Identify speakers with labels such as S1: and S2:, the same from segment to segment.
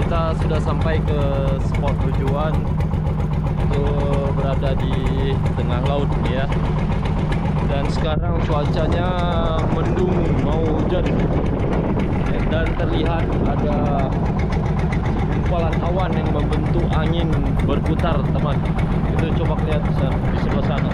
S1: kita sudah sampai ke spot tujuan. Itu berada di tengah laut nih ya. Dan sekarang cuacanya mendung, mau hujan. Dan terlihat ada gumpalan awan yang membentuk angin berputar, teman. Itu coba lihat di sebelah sana.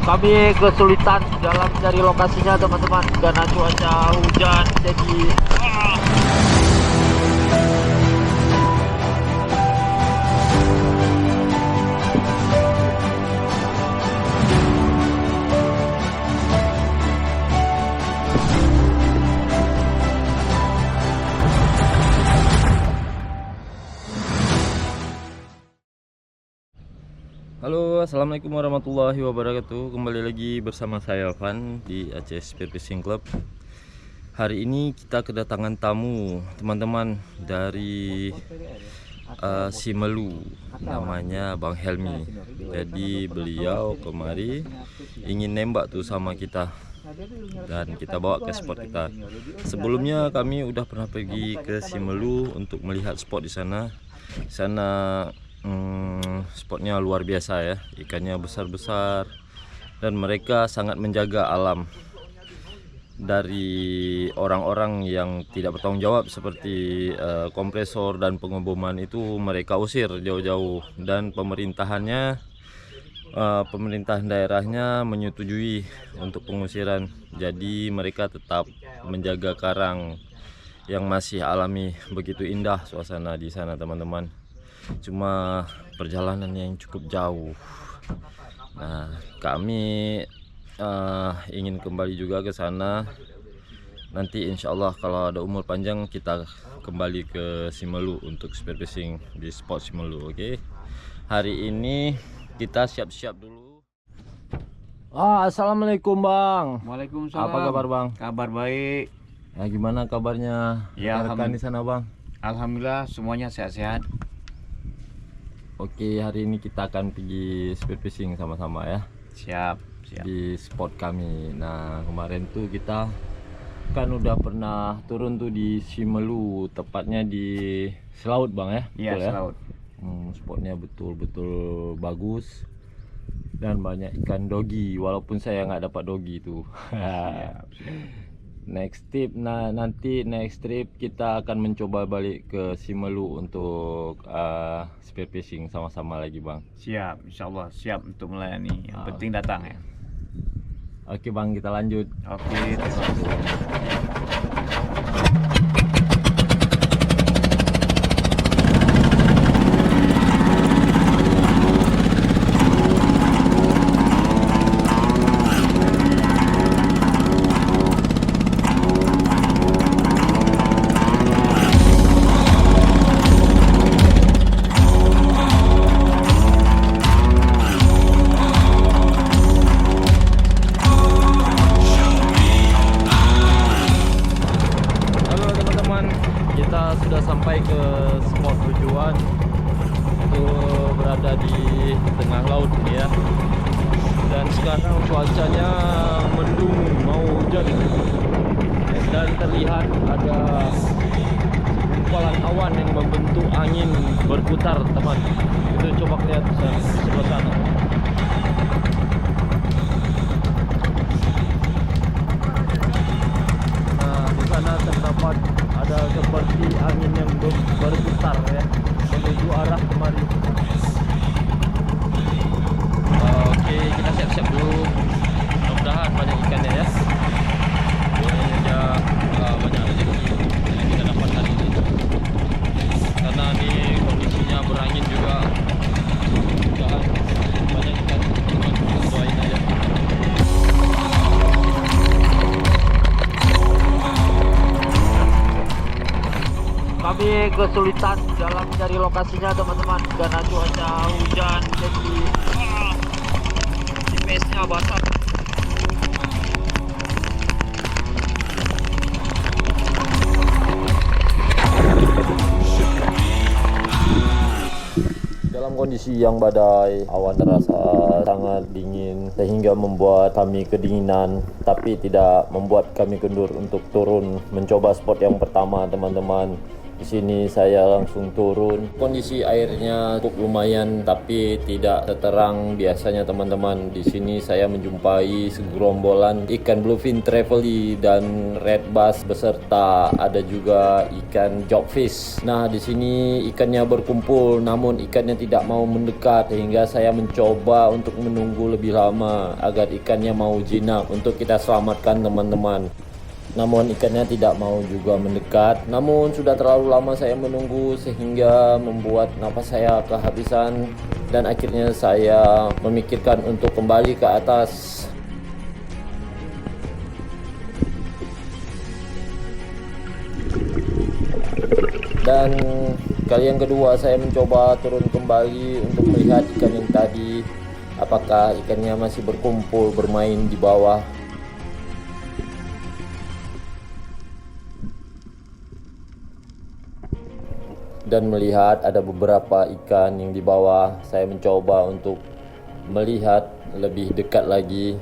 S1: Kami kesulitan dalam mencari lokasinya, teman-teman, karena cuaca hujan. Jadi halo, assalamualaikum warahmatullahi wabarakatuh. Kembali lagi bersama saya Van di Aceh Spearfishing Club. Hari ini kita kedatangan tamu, teman-teman, dari Simelu, namanya Bang Helmi. Jadi beliau kemari ingin nembak tuh sama kita, dan kita bawa ke spot kita. Sebelumnya kami udah pernah pergi ke Simelu untuk melihat spot di sana. Spotnya luar biasa ya, ikannya besar-besar dan mereka sangat menjaga alam. Dari orang-orang yang tidak bertanggung jawab seperti kompresor dan pengeboman itu mereka usir jauh-jauh, dan pemerintahan daerahnya menyetujui untuk pengusiran. Jadi mereka tetap menjaga karang yang masih alami. Begitu indah suasana di sana, teman-teman. Cuma perjalanan yang cukup jauh. Nah, kami ingin kembali juga ke sana. Nanti insya Allah kalau ada umur panjang kita kembali ke Simelu untuk spearfishing di spot Simelu. Oke. Hari ini kita siap-siap dulu. Assalamualaikum Bang.
S2: Waalaikumsalam.
S1: Apa kabar Bang?
S2: Kabar baik.
S1: Nah, gimana kabarnya
S2: Ya,
S1: rekan di sana Bang?
S2: Alhamdulillah semuanya sehat-sehat.
S1: Oke, hari ini kita akan pergi spearfishing sama-sama ya.
S2: Siap.
S1: Di spot kami. Nah, kemarin tuh kita kan udah pernah turun tuh di Simelu, tepatnya di Selaut Bang ya.
S2: Iya,
S1: betul,
S2: Selaut.
S1: Spotnya betul-betul bagus dan banyak ikan dogi, walaupun saya nggak dapat dogi tuh. Next trip kita akan mencoba balik ke Simelu untuk spearfishing sama-sama lagi Bang.
S2: Siap, insya Allah siap untuk melayani. Yang penting datang ya.
S1: Oke Bang, kita lanjut.
S2: Oke, terima kasih.
S1: Kita sudah sampai ke spot tujuan. Itu berada di tengah laut ya. Dan sekarang cuacanya mendung, mau hujan. Dan terlihat ada gumpalan awan yang membentuk angin berputar, teman. Itu coba lihat di sebelah sana. Nah, di sana terdapat ada seperti angin yang berputar ya, menuju arah kemari. Oke, kita siap-siap dulu. Mudah-mudahan banyak ikannya ya. Boleh aja banyak rezeki yang kita dapat hari ini. Karena di
S3: ini kesulitan dalam mencari lokasinya teman-teman, karena cuaca hujan, jadi GPS-nya basah.
S1: Dalam kondisi yang badai, awan terasa sangat dingin sehingga membuat kami kedinginan, tapi tidak membuat kami kendur untuk turun mencoba spot yang pertama teman-teman. Di sini saya langsung turun. Kondisi airnya cukup lumayan tapi tidak seterang biasanya teman-teman. Di sini saya menjumpai segerombolan ikan bluefin trevally dan red bass beserta ada juga ikan jobfish. Nah, di sini ikannya berkumpul namun ikannya tidak mau mendekat sehingga saya mencoba untuk menunggu lebih lama agar ikannya mau jinak untuk kita selamatkan teman-teman. Namun ikannya tidak mau juga mendekat. Namun sudah terlalu lama saya menunggu sehingga membuat napas saya kehabisan dan akhirnya saya memikirkan untuk kembali ke atas. Dan kali yang kedua saya mencoba turun kembali untuk melihat ikan yang tadi, apakah ikannya masih berkumpul bermain di bawah. Dan melihat ada beberapa ikan yang di bawah. Saya mencoba untuk melihat lebih dekat lagi.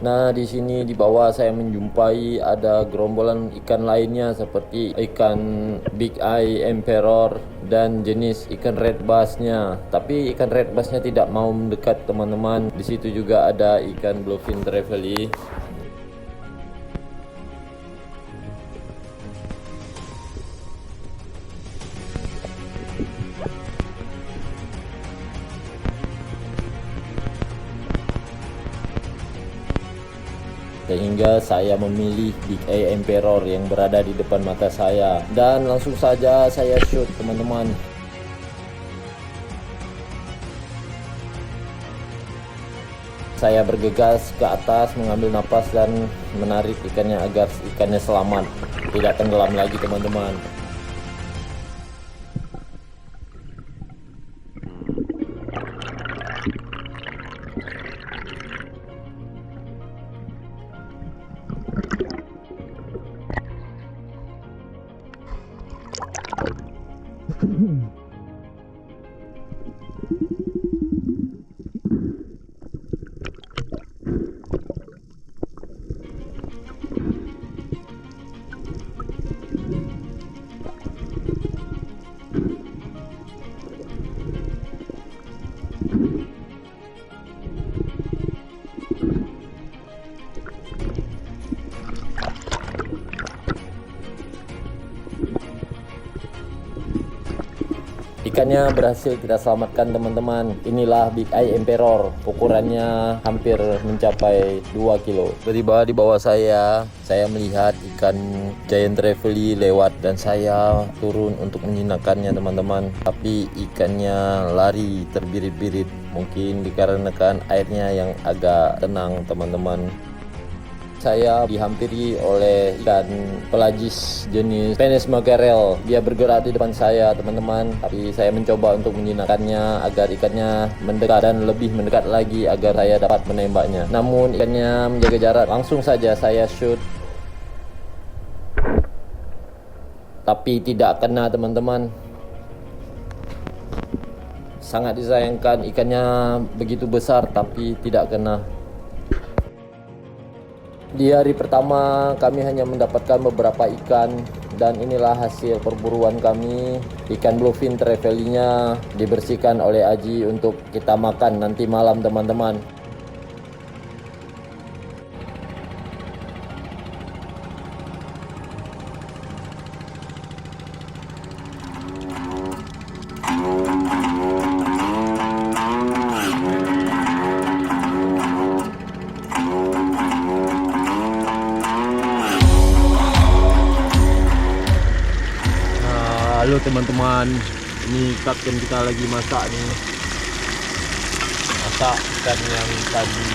S1: Nah, di sini di bawah saya menjumpai ada gerombolan ikan lainnya seperti ikan big eye emperor dan jenis ikan red bassnya. Tapi ikan red bassnya tidak mau mendekat teman-teman. Di situ juga ada ikan bluefin trevally. Sehingga saya memilih Big Eye Emperor yang berada di depan mata saya. Dan langsung saja saya shoot teman-teman. Saya bergegas ke atas mengambil napas dan menarik ikannya agar ikannya selamat, tidak tenggelam lagi teman-teman. Ikannya berhasil kita selamatkan teman-teman. Inilah Big Eye Emperor. Ukurannya hampir mencapai 2 kilo. Tiba di bawah saya melihat ikan giant trevally lewat dan saya turun untuk menjinakkannya teman-teman. Tapi ikannya lari terbirit-birit. Mungkin dikarenakan airnya yang agak tenang teman-teman. Saya dihampiri oleh ikan pelagis jenis Penis mackerel. Dia bergerak di depan saya teman-teman, tapi saya mencoba untuk menjinakkannya agar ikannya mendekat dan lebih mendekat lagi agar saya dapat menembaknya. Namun ikannya menjaga jarak. Langsung saja saya shoot, tapi tidak kena teman-teman. Sangat disayangkan, ikannya begitu besar tapi tidak kena. Di hari pertama kami hanya mendapatkan beberapa ikan dan inilah hasil perburuan kami. Ikan bluefin trevally-nya dibersihkan oleh Aji untuk kita makan nanti malam teman-teman.
S4: Halo teman-teman, ini kapten kita lagi masak nih. Masak ikan yang tadi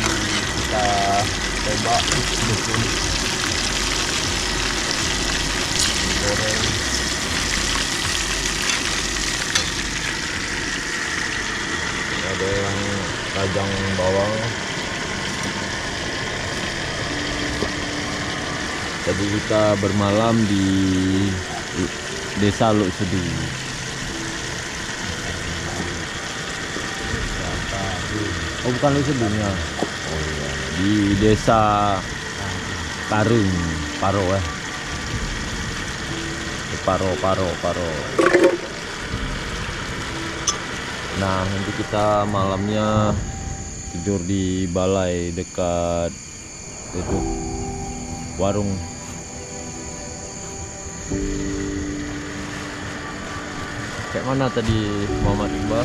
S4: kita tembak, goreng.
S1: kajang bawang. Tadi kita bermalam di Desa Luk Sedu. Oh bukan Luk Sedunya. Oh iya. Di Desa Karung, Paro Paro. Nah nanti kita malamnya tidur di balai dekat itu warung. Kayak mana tadi Muhammad Iqbal?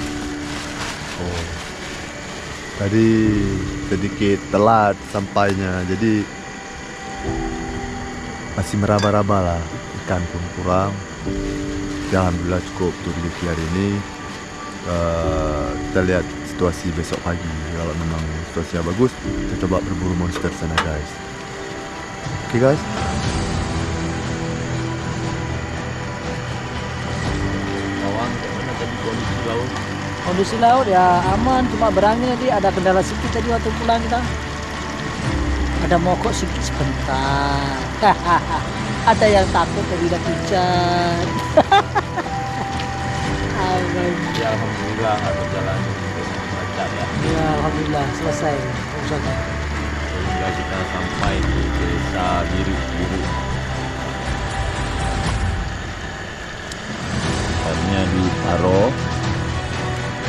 S5: Oh, tadi sedikit telat sampainya, jadi masih meraba-raba lah, ikan pun kurang. Ya, alhamdulillah cukup untuk rezeki hari ini. Kita lihat situasi besok pagi. Kalau memang situasinya bagus, kita coba berburu monster sana guys. Oke guys.
S1: Bawang kayak mana tadi kondisi laut?
S6: Kondisi laut ya aman, cuma berangin tadi ada kendala sedikit tadi waktu pulang kita. Ada mogok sedikit sebentar. Ada yang takut tadi udah hujan. Aman.
S1: Ya alhamdulillah berjalan dengan lancar ya.
S6: Ya alhamdulillah selesai urusannya.
S1: Sehingga kita sampai di Desa Biru. Tempatnya di Paro.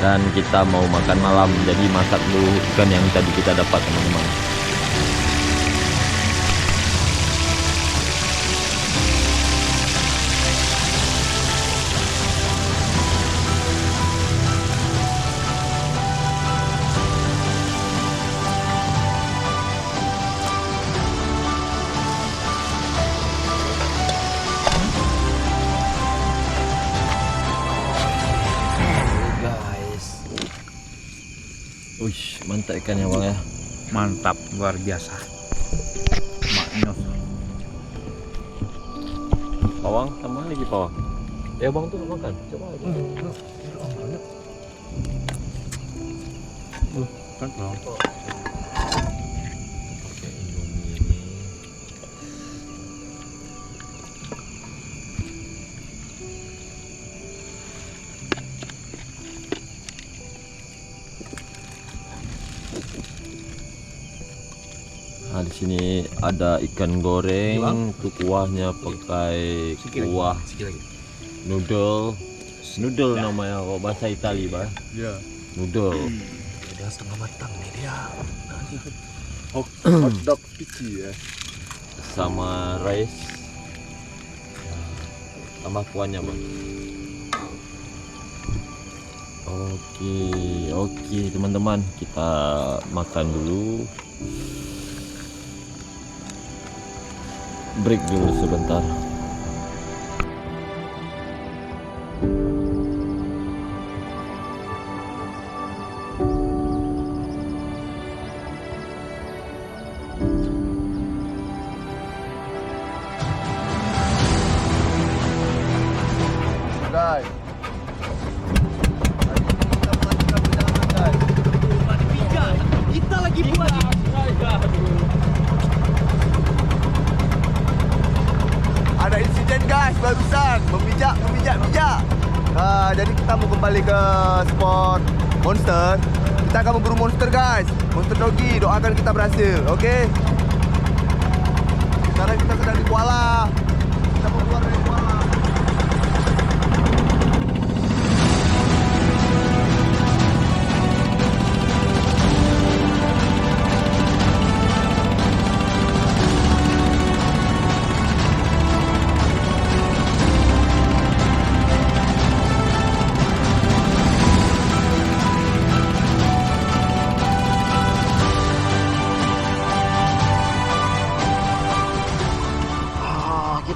S1: Dan kita mau makan malam, jadi masak dulu ikan yang tadi kita dapat teman-teman. Wih, mantap ikannya bang ya.
S2: Mantap, luar biasa. Maknyos.
S1: Pawang, tambah lagi pawang. Ya bang tuh makan, coba aja.
S2: Kan bang.
S1: Pakai Indomie ini. Nah, di sini ada ikan goreng, tuh kuahnya pakai kuah noodle namanya kok bahasa Itali, Bang.
S5: Ya.
S1: Noodle.
S5: Dia setengah matang nih dia. Hot dog pici ya.
S1: Sama rice. Tambah kuahnya, Bang. Oke, teman-teman, kita makan dulu. Break dulu sebentar.
S5: Guys. Kita melanjutkan perjalanan guys.
S6: Kita lagi buat
S5: Ada insiden guys barusan memijak. Jadi kita mau kembali ke spot monster. Kita akan memburu monster guys. Monster doggy, doakan kita berhasil, oke? Sekarang kita sedang di Kuala. Kita mau keluar dari Kuala.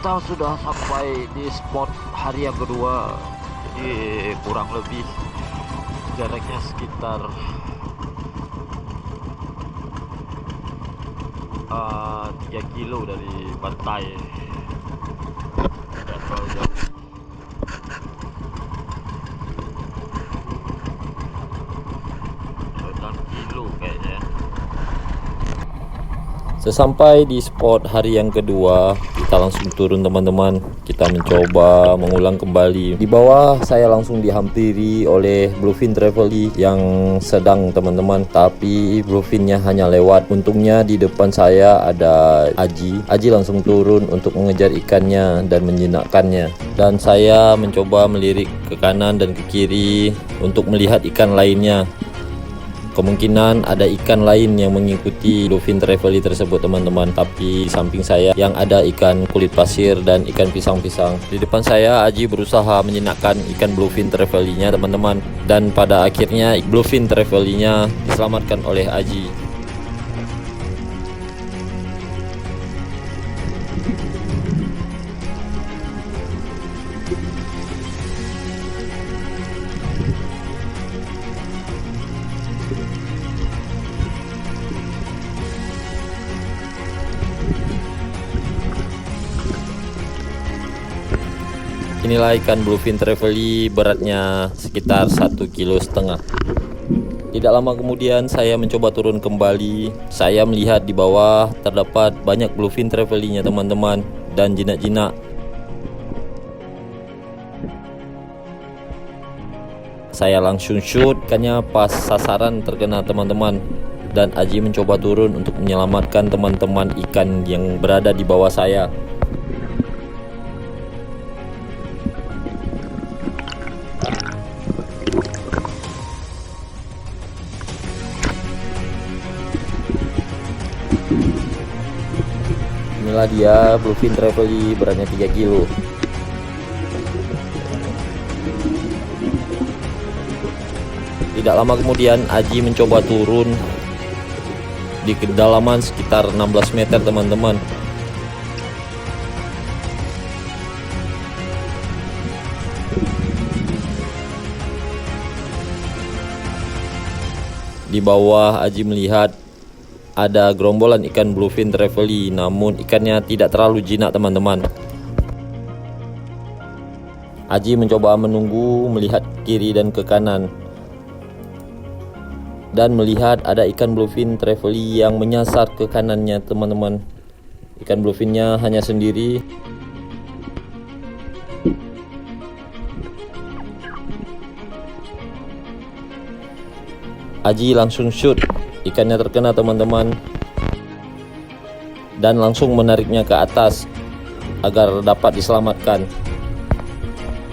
S3: Kita sudah sampai di spot hari yang kedua. Jadi kurang lebih jaraknya sekitar 3 kilo dari pantai. Tidak terlalu jauh. Dan
S1: Sesampai di spot hari yang kedua, kita langsung turun teman-teman. Kita mencoba mengulang kembali. Di bawah saya langsung dihampiri oleh bluefin trevally yang sedang teman-teman. Tapi bluefinnya hanya lewat. Untungnya di depan saya ada Aji. Aji langsung turun untuk mengejar ikannya dan menjinakkannya. Dan saya mencoba melirik ke kanan dan ke kiri untuk melihat ikan lainnya. Kemungkinan ada ikan lain yang mengikuti bluefin trevally tersebut teman-teman. Tapi di samping saya yang ada ikan kulit pasir dan ikan pisang-pisang. Di depan saya Aji berusaha menjinakkan ikan bluefin trevally-nya teman-teman. Dan pada akhirnya bluefin trevally-nya diselamatkan oleh Aji. Inilah ikan bluefin trevally, beratnya sekitar 1,5 kilo. Tidak lama kemudian saya mencoba turun kembali. Saya melihat di bawah terdapat banyak bluefin trevally-nya teman-teman dan jinak-jinak. Saya langsung shoot, ikannya pas sasaran terkena teman-teman. Dan Aji mencoba turun untuk menyelamatkan teman-teman ikan yang berada di bawah saya. Inilah dia bluefin trevally, beratnya 3 kilo. Tidak lama kemudian Aji mencoba turun di kedalaman sekitar 16 meter teman-teman. Di bawah Aji melihat ada gerombolan ikan bluefin trevally, namun ikannya tidak terlalu jinak teman-teman. Aji mencoba menunggu, melihat kiri dan ke kanan, dan melihat ada ikan bluefin trevally yang menyasar ke kanannya teman-teman. Ikan bluefinnya hanya sendiri. Aji langsung shoot. Ikannya terkena teman-teman dan langsung menariknya ke atas agar dapat diselamatkan.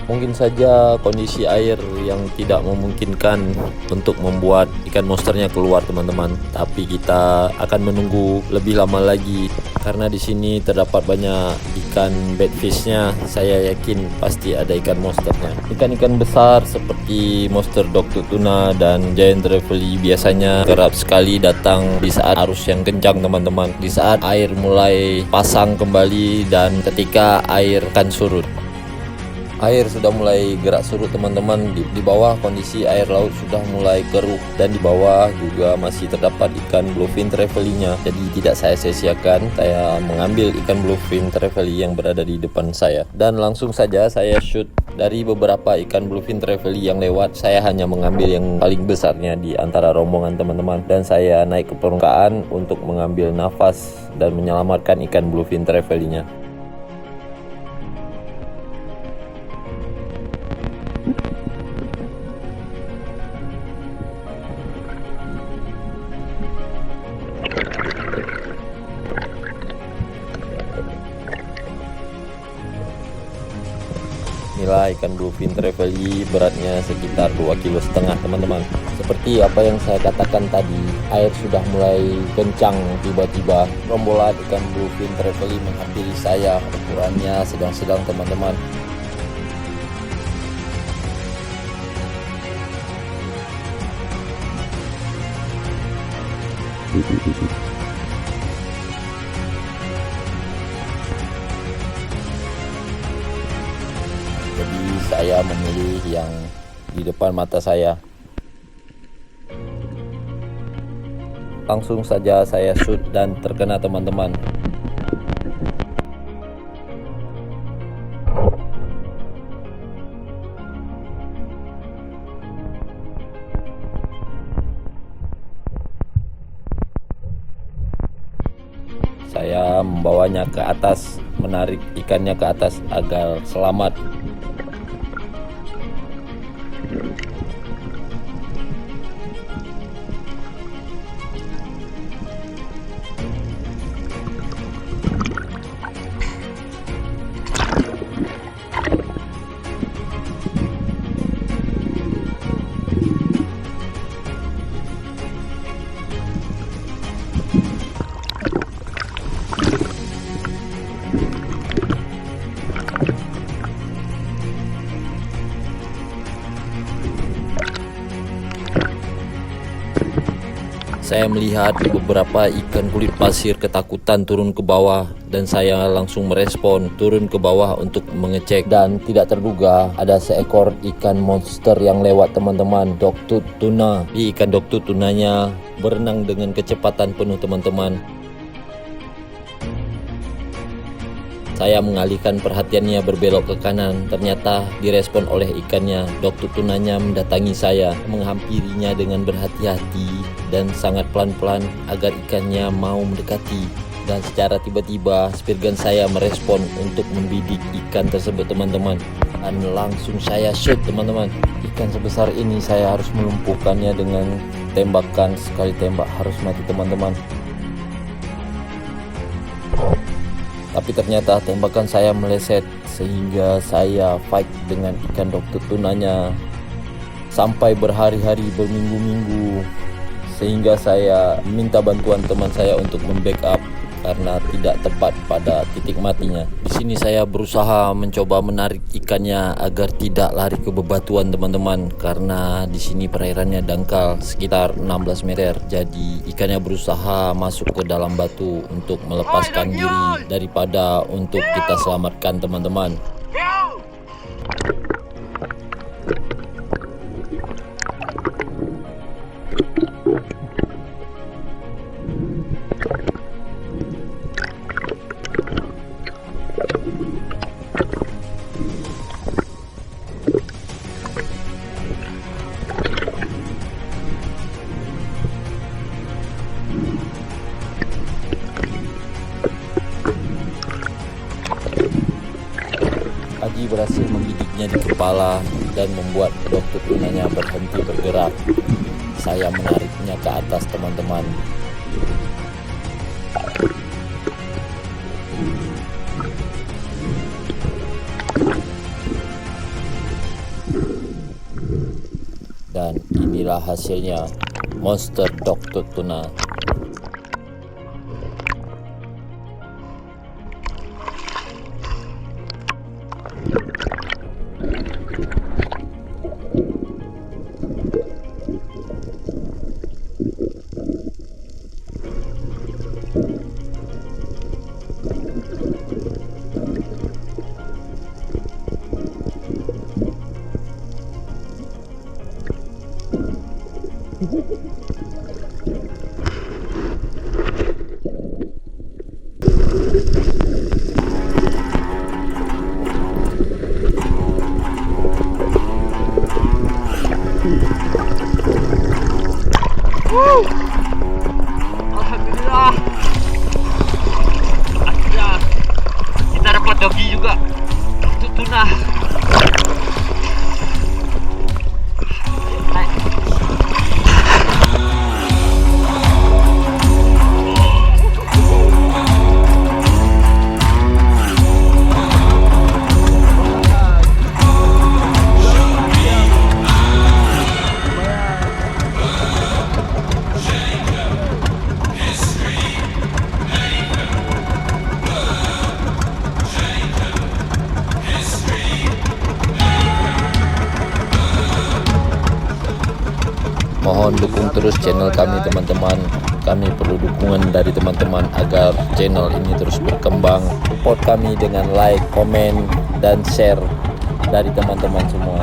S1: Mungkin saja kondisi air yang tidak memungkinkan untuk membuat ikan monsternya keluar teman-teman. Tapi kita akan menunggu lebih lama lagi karena di sini terdapat banyak ikan bedfishnya. Saya yakin pasti ada ikan monsternya. Ikan-ikan besar seperti monster dog tuna dan giant trevally biasanya kerap sekali datang di saat arus yang kencang teman-teman. Di saat air mulai pasang kembali dan ketika air akan surut. Air sudah mulai gerak surut teman-teman. Di bawah kondisi air laut sudah mulai keruh dan di bawah juga masih terdapat ikan bluefin trevally-nya. Jadi tidak saya sia-siakan, saya mengambil ikan bluefin trevally yang berada di depan saya dan langsung saja saya shoot. Dari beberapa ikan bluefin trevally yang lewat, saya hanya mengambil yang paling besarnya di antara rombongan teman-teman dan saya naik ke permukaan untuk mengambil nafas dan menyelamatkan ikan bluefin trevally-nya. Inilah ikan bluefin trevally, beratnya sekitar 2,5 kilo teman-teman. Seperti apa yang saya katakan tadi, air sudah mulai kencang. Tiba-tiba rombongan ikan bluefin trevally menghampiri saya. Ukurannya sedang-sedang teman-teman. Jadi saya memilih yang di depan mata saya. Langsung saja saya shoot dan terkena teman-teman. membawanya ke atas, menarik ikannya ke atas agar selamat. Saya melihat beberapa ikan kulit pasir ketakutan turun ke bawah dan saya langsung merespon turun ke bawah untuk mengecek, dan tidak terduga ada seekor ikan monster yang lewat teman-teman, dogtooth tuna. Di ikan dogtooth tunanya berenang dengan kecepatan penuh teman-teman. Saya mengalihkan perhatiannya berbelok ke kanan. Ternyata direspon oleh ikannya. Dogtooth tunanya mendatangi saya, menghampirinya dengan berhati-hati dan sangat pelan-pelan agar ikannya mau mendekati. Dan secara tiba-tiba spear gun saya merespon untuk membidik ikan tersebut teman-teman. Dan langsung saya shoot teman-teman. Ikan sebesar ini saya harus melumpuhkannya dengan tembakan. Sekali tembak harus mati teman-teman. Tapi ternyata tembakan saya meleset sehingga saya fight dengan ikan dogtooth tunanya sampai berhari-hari, berminggu-minggu, sehingga saya minta bantuan teman saya untuk membackup karena tidak tepat pada titik matinya. Di sini saya berusaha mencoba menarik ikannya agar tidak lari ke bebatuan teman-teman, karena di sini perairannya dangkal sekitar 16 meter. Jadi ikannya berusaha masuk ke dalam batu untuk melepaskan diri daripada untuk kita selamatkan teman-teman. Haji berhasil membidiknya di kepala dan membuat dogtooth tunanya berhenti bergerak. Saya menariknya ke atas teman-teman. Dan inilah hasilnya, monster dogtooth tuna.
S3: Alhamdulillah. Akhirnya kita dapat dogi juga. Dogtooth tuna. Naik.
S1: Mohon dukung terus channel kami teman-teman. Kami perlu dukungan dari teman-teman agar channel ini terus berkembang. Support kami dengan like, komen, dan share dari teman-teman semua.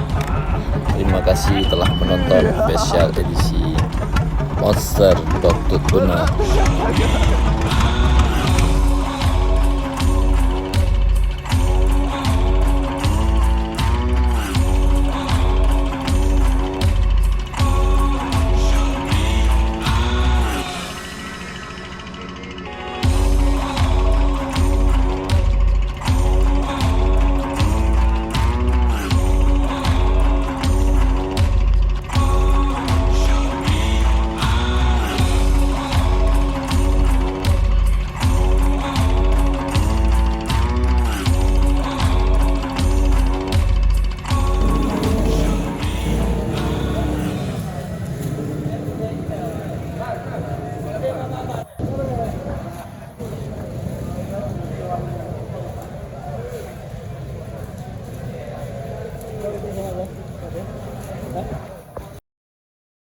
S1: Terima kasih telah menonton special edisi Monster Dogtooth Tuna.
S6: Oke.